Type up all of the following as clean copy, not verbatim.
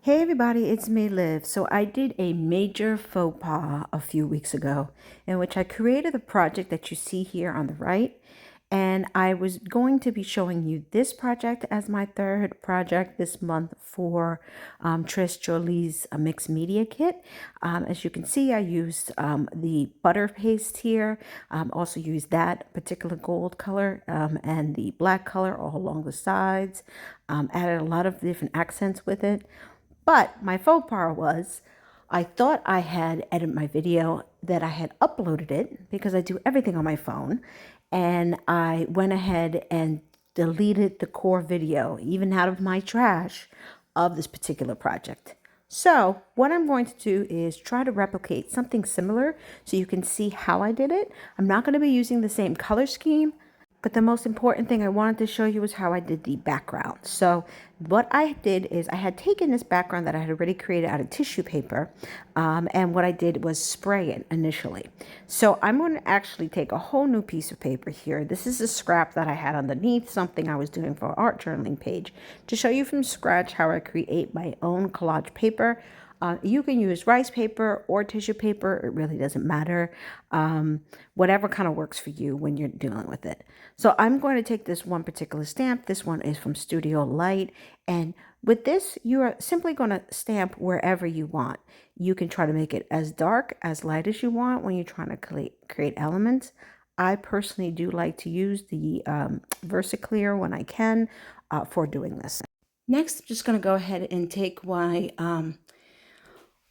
Hey everybody, it's me, Liv. So I did a major faux pas a few weeks ago in which I created the project that you see here on the right. And I was going to be showing you this project as my third project this month for Jolie's mixed media kit. As you can see, I used the butter paste here. Also used that particular gold color and the black color all along the sides. Added a lot of different accents with it. But my faux pas was I thought I had edited my video, that I had uploaded it because I do everything on my phone. And I went ahead and deleted the core video, even out of my trash, of this particular project. So what I'm going to do is try to replicate something similar so you can see how I did it. I'm not going to be using the same color scheme, but the most important thing I wanted to show you is how I did the background. So what I did is I had taken this background that I had already created out of tissue paper, and what I did was spray it initially. So I'm going to actually take a whole new piece of paper here. This is a scrap that I had underneath something I was doing for an art journaling page to show you from scratch how I create my own collage paper. You can use rice paper or tissue paper. It really doesn't matter. Whatever kind of works for you when you're dealing with it. So I'm going to take this one particular stamp. This one is from Studio Light. And with this, you are simply going to stamp wherever you want. You can try to make it as dark, as light as you want when you're trying to create elements. I personally do like to use the VersaClear when I can for doing this. Next, I'm just going to go ahead and take my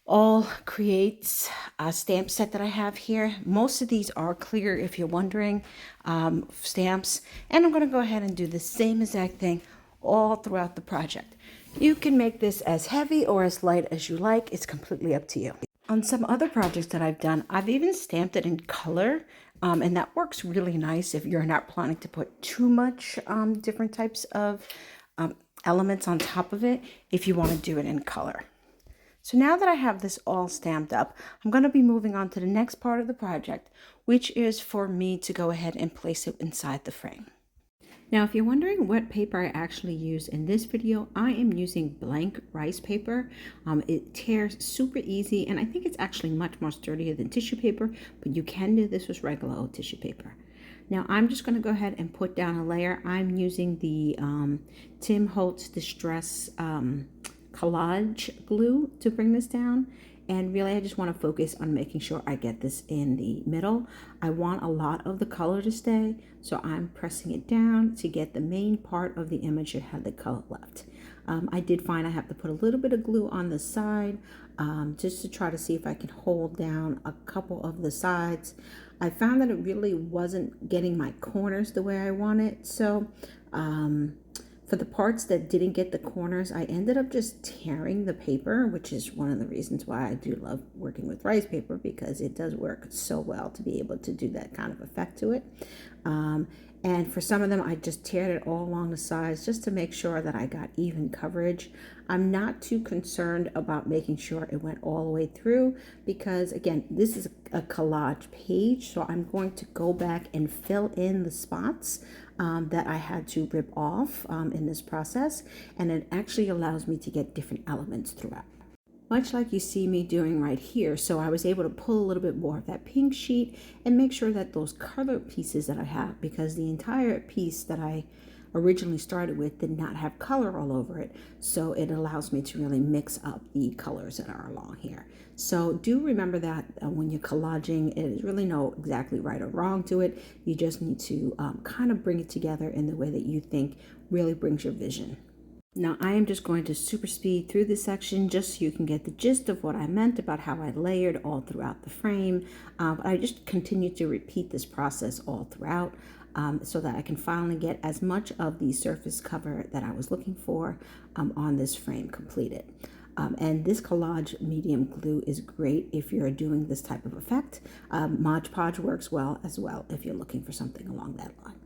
All Creates stamp set that I have here. Most of these are clear, if you're wondering, stamps. And I'm going to go ahead and do the same exact thing all throughout the project. You can make this as heavy or as light as you like. It's completely up to you. On some other projects that I've done, I've even stamped it in color. And that works really nice if you're not planning to put too much different types of elements on top of it, if you want to do it in color. So now that I have this all stamped up, I'm going to be moving on to the next part of the project, which is for me to go ahead and place it inside the frame. Now, if you're wondering what paper I actually use in this video, I am using blank rice paper. It tears super easy, and I think it's actually much more sturdier than tissue paper, but you can do this with regular old tissue paper. Now, I'm just going to go ahead and put down a layer. I'm using the Tim Holtz Distress Collage glue to bring this down, and really I just want to focus on making sure I get this in the middle. I want a lot of the color to stay, so I'm pressing it down to get the main part of the image that had the color left. I did find I have to put a little bit of glue on the side just to try to see if I can hold down a couple of the sides. I found that it really wasn't getting my corners the way I wanted, so for the parts that didn't get the corners, I ended up just tearing the paper, which is one of the reasons why I do love working with rice paper, because it does work so well to be able to do that kind of effect to it. And for some of them, I just teared it all along the sides just to make sure that I got even coverage. I'm not too concerned about making sure it went all the way through because, again, this is a collage page, so I'm going to go back and fill in the spots that I had to rip off in this process, and it actually allows me to get different elements throughout. Much like you see me doing right here. So I was able to pull a little bit more of that pink sheet and make sure that those color pieces that I have, because the entire piece that I originally started with did not have color all over it. So it allows me to really mix up the colors that are along here. So do remember that when you're collaging, it is really no exactly right or wrong to it. You just need to kind of bring it together in the way that you think really brings your vision. Now I am just going to super speed through this section just so you can get the gist of what I meant about how I layered all throughout the frame. But I just continue to repeat this process all throughout so that I can finally get as much of the surface cover that I was looking for on this frame completed. And this collage medium glue is great if you're doing this type of effect. Mod Podge works well as well if you're looking for something along that line.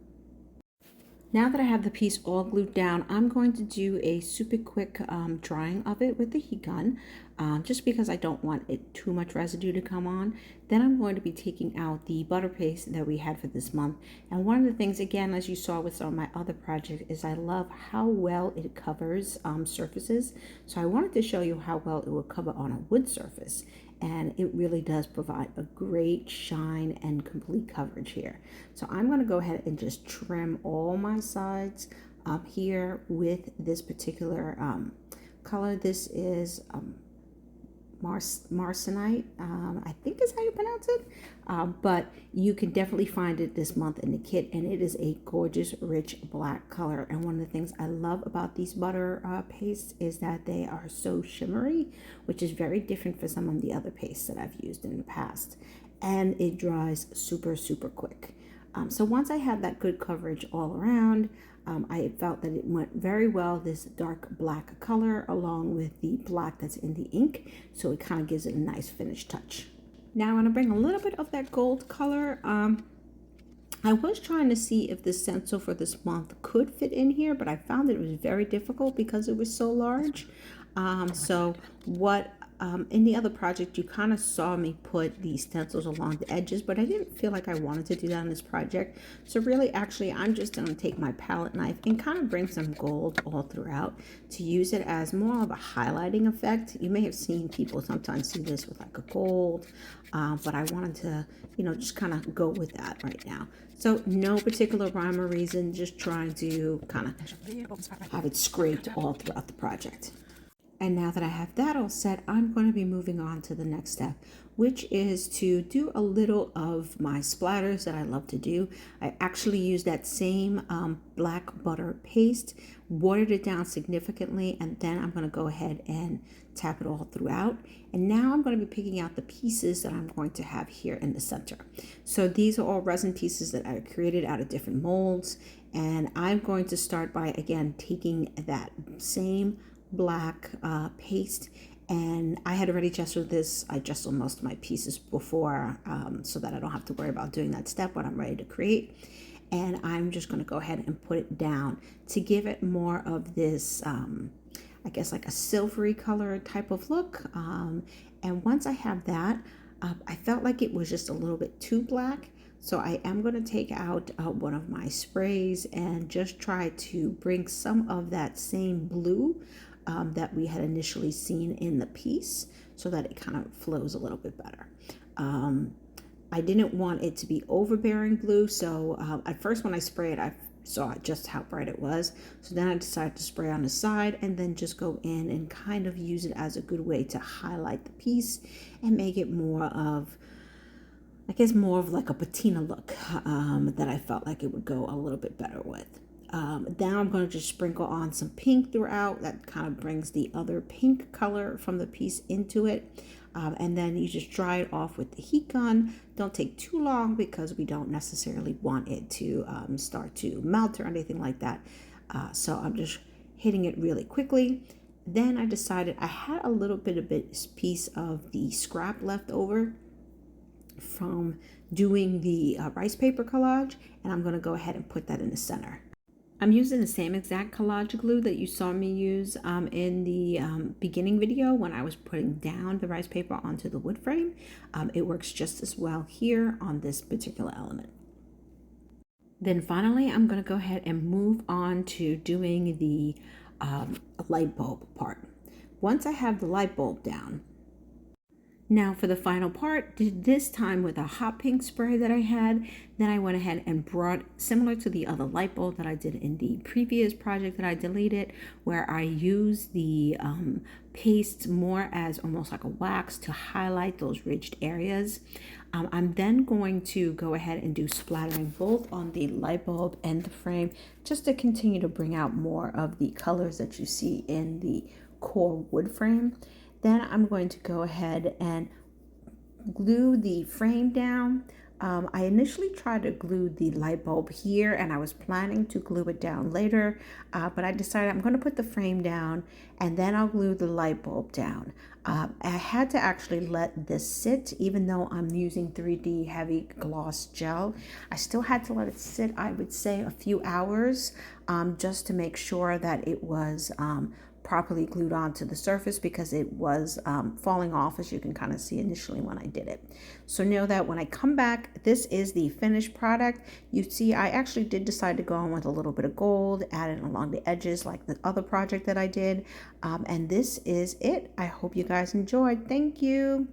Now that I have the piece all glued down, I'm going to do a super quick drying of it with the heat gun, just because I don't want it too much residue to come on. Then I'm going to be taking out the butter paste that we had for this month. And one of the things, again, as you saw with some of my other projects, is I love how well it covers surfaces. So I wanted to show you how well it will cover on a wood surface. And it really does provide a great shine and complete coverage here. So I'm going to go ahead and just trim all my sides up here with this particular color. This is Marcinite, I think is how you pronounce it, but you can definitely find it this month in the kit, and it is a gorgeous rich black color. And one of the things I love about these butter pastes is that they are so shimmery, which is very different for some of the other pastes that I've used in the past, and it dries super quick. So once I had that good coverage all around, I felt that it went very well, this dark black color along with the black that's in the ink, so it kind of gives it a nice finished touch. Now I'm going to bring a little bit of that gold color. I was trying to see if the stencil for this month could fit in here, but I found that it was very difficult because it was so large. In the other project, you kind of saw me put the stencils along the edges, but I didn't feel like I wanted to do that on this project. So really, actually, I'm just going to take my palette knife and kind of bring some gold all throughout to use it as more of a highlighting effect. You may have seen people sometimes do this with like a gold, but I wanted to, just kind of go with that right now. So no particular rhyme or reason, just trying to kind of have it scraped all throughout the project. And now that I have that all set, I'm going to be moving on to the next step, which is to do a little of my splatters that I love to do. I actually used that same black butter paste, watered it down significantly, and then I'm going to go ahead and tap it all throughout. And now I'm going to be picking out the pieces that I'm going to have here in the center. So these are all resin pieces that I created out of different molds. And I'm going to start by, again, taking that same black paste, and I had already gessoed this. I gessoed most of my pieces before, so that I don't have to worry about doing that step when I'm ready to create. And I'm just going to go ahead and put it down to give it more of this I guess like a silvery color type of look. And once I have that, I felt like it was just a little bit too black. So I am going to take out one of my sprays and just try to bring some of that same blue that we had initially seen in the piece, so that it kind of flows a little bit better. I didn't want it to be overbearing blue, so at first when I sprayed, I saw just how bright it was. So then I decided to spray on the side and then just go in and kind of use it as a good way to highlight the piece and make it more of, I guess, more of like a patina look that I felt like it would go a little bit better with. Now I'm going to just sprinkle on some pink throughout. That kind of brings the other pink color from the piece into it. And then you just dry it off with the heat gun. Don't take too long because we don't necessarily want it to start to melt or anything like that. So I'm just hitting it really quickly. Then I decided I had a little bit of this piece of the scrap left over from doing the rice paper collage, and I'm going to go ahead and put that in the center. I'm using the same exact collage glue that you saw me use in the beginning video when I was putting down the rice paper onto the wood frame. It works just as well here on this particular element. Then finally, I'm going to go ahead and move on to doing the light bulb part. Once I have the light bulb down, now for the final part, this time with a hot pink spray that I had, then I went ahead and brought, similar to the other light bulb that I did in the previous project that I deleted, where I used the paste more as almost like a wax to highlight those ridged areas. I'm then going to go ahead and do splattering both on the light bulb and the frame, just to continue to bring out more of the colors that you see in the core wood frame. Then I'm going to go ahead and glue the frame down I initially tried to glue the light bulb here, and I was planning to glue it down later, but I decided I'm going to put the frame down and then I'll glue the light bulb down. I had to actually let this sit, even though I'm using 3D heavy gloss gel. I still had to let it sit, I would say a few hours, just to make sure that it was properly glued onto the surface, because it was falling off, as you can kind of see initially when I did it. So know that when I come back, this is the finished product. You see, I actually did decide to go on with a little bit of gold, add it along the edges like the other project that I did. And this is it. I hope you guys enjoyed. Thank you.